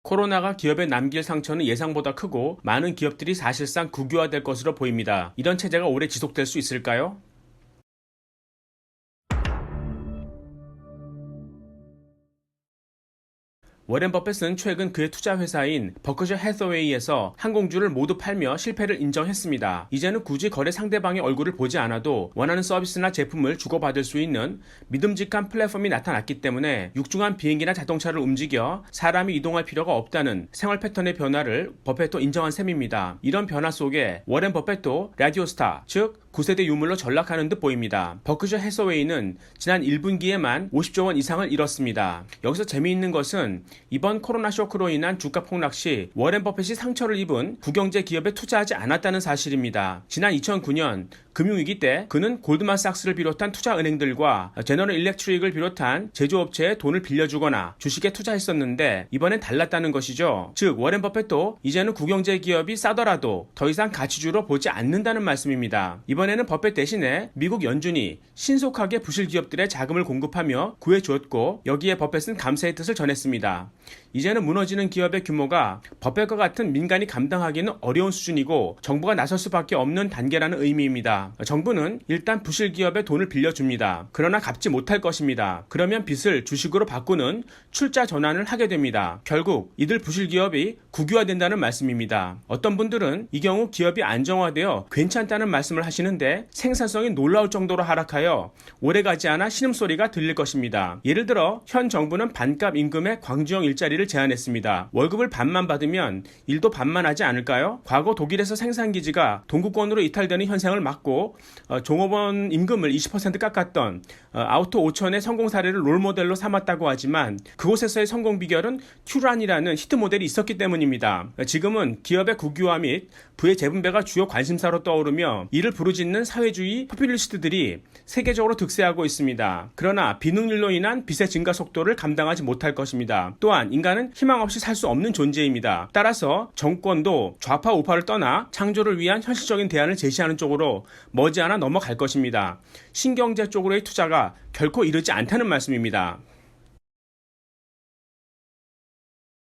코로나가 기업에 남길 상처는 예상보다 크고 많은 기업들이 사실상 국유화될 것으로 보입니다. 이런 체제가 오래 지속될 수 있을까요? 워렌 버핏은 최근 그의 투자 회사인 버크셔 해서웨이에서 항공주를 모두 팔며 실패를 인정했습니다. 이제는 굳이 거래 상대방의 얼굴을 보지 않아도 원하는 서비스나 제품을 주고받을 수 있는 믿음직한 플랫폼이 나타났기 때문에 육중한 비행기나 자동차를 움직여 사람이 이동할 필요가 없다는 생활 패턴의 변화를 버핏도 인정한 셈입니다. 이런 변화 속에 워렌 버핏도 라디오스타, 즉 9세대 유물로 전락하는 듯 보입니다. 버크셔 해서웨이는 지난 1분기에만 50조 원 이상을 잃었습니다. 여기서 재미있는 것은 이번 코로나 쇼크로 인한 주가 폭락 시 워렌 버핏이 상처를 입은 국영제 기업에 투자하지 않았다는 사실입니다. 지난 2009년 금융위기 때 그는 골드만삭스를 비롯한 투자은행들과 제너럴 일렉트릭을 비롯한 제조업체에 돈을 빌려주거나 주식에 투자했었는데 이번엔 달랐다는 것이죠. 즉 워렌 버핏도 이제는 국영제 기업이 싸더라도 더 이상 가치주로 보지 않는다는 말씀입니다. 이번에는 버핏 대신에 미국 연준이 신속하게 부실 기업들의 자금을 공급하며 구해주었고 여기에 버핏은 감사의 뜻을 전했습니다. 이제는 무너지는 기업의 규모가 버핏과 같은 민간이 감당하기는 어려운 수준이고 정부가 나설 수밖에 없는 단계라는 의미입니다. 정부는 일단 부실 기업에 돈을 빌려줍니다. 그러나 갚지 못할 것입니다. 그러면 빚을 주식으로 바꾸는 출자 전환을 하게 됩니다. 결국 이들 부실 기업이 국유화된다는 말씀입니다. 어떤 분들은 이 경우 기업이 안정화되어 괜찮다는 말씀을 하시는데 생산성이 놀라울 정도로 하락하여 오래가지 않아 신음소리가 들릴 것입니다. 예를 들어 현 정부는 반값 임금의 광주형 일자리를 제안했습니다. 월급을 반만 받으면 일도 반만 하지 않을까요? 과거 독일에서 생산기지가 동구권으로 이탈되는 현상을 막고 종업원 임금을 20% 깎았던 아우토 5천의 성공 사례를 롤모델로 삼았다고 하지만 그곳에서의 성공 비결은 튜란이라는 히트 모델이 있었기 때문입니다. 지금은 기업의 국유화 및 부의 재분배가 주요 관심사로 떠오르며 이를 부르짖는 사회주의 포퓰리스트들이 세계적으로 득세하고 있습니다. 그러나 비능률로 인한 빚의 증가 속도를 감당하지 못할 것입니다. 또한 인간은 희망 없이 살 수 없는 존재입니다. 따라서 정권도 좌파 우파를 떠나 창조를 위한 현실적인 대안을 제시하는 쪽으로 머지않아 넘어갈 것입니다. 신경제 쪽으로의 투자가 결코 이르지 않다는 말씀입니다.